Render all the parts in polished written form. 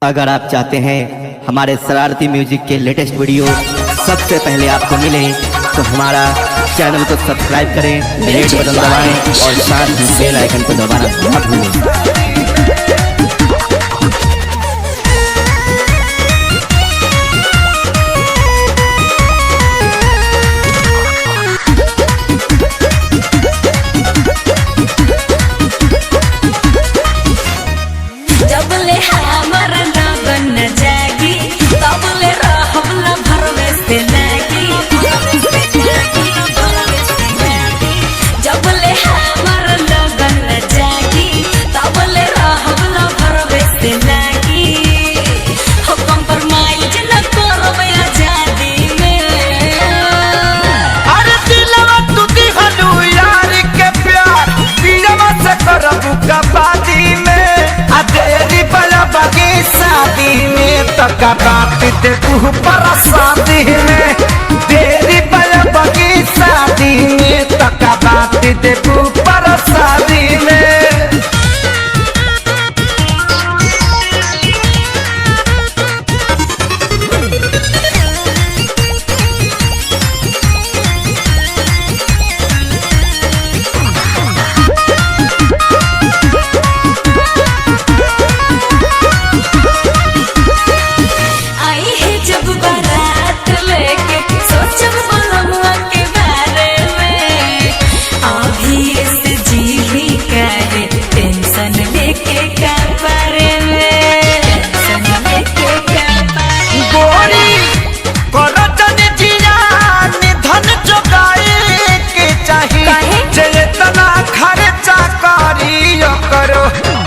अगर आप चाहते हैं हमारे शरारती म्यूजिक के लेटेस्ट वीडियो सबसे पहले आपको मिले तो हमारा चैनल को सब्सक्राइब करें, रेड बटन दबाएं और साथ ही बेल आइकन को दबाना मत भूलें। तका बात दे तू पर शादी में तेरी बलबा की शादी में तका बात दे तू पर शादी में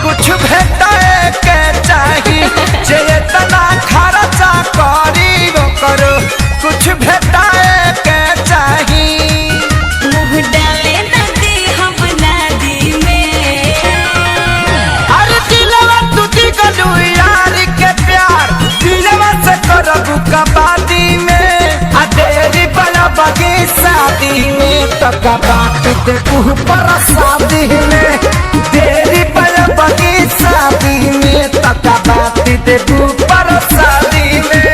कुछ भेटाए के चाहिए चेतना खर्चा करी वो करो कुछ भेटाए के चाहिए मुँह डाले नदी हम नदी में अरे दिलवा टूटी गलू यार के प्यार दिलवा से करबू कबादी में आ तेरी बलबा की शादी में तो कबाद दे तू पर शादी में तेरी बलबा की शादी में तका बात दे तू पर शादी में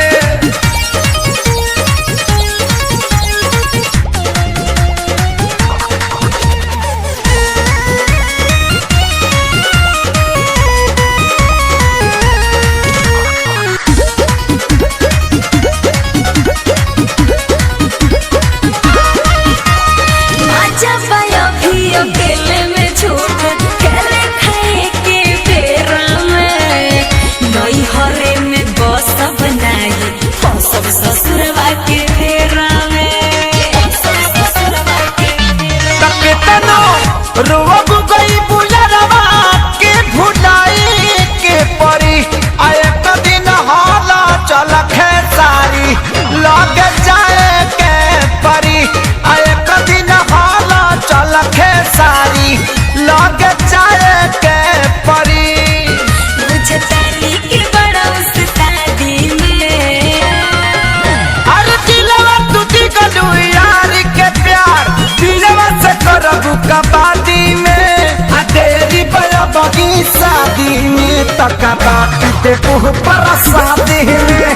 कबादी में आ तेरी बलबा की शादी में तका बात दे तू पर शादी में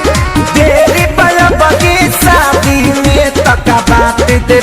तेरी बलबा की शादी में तका बात दे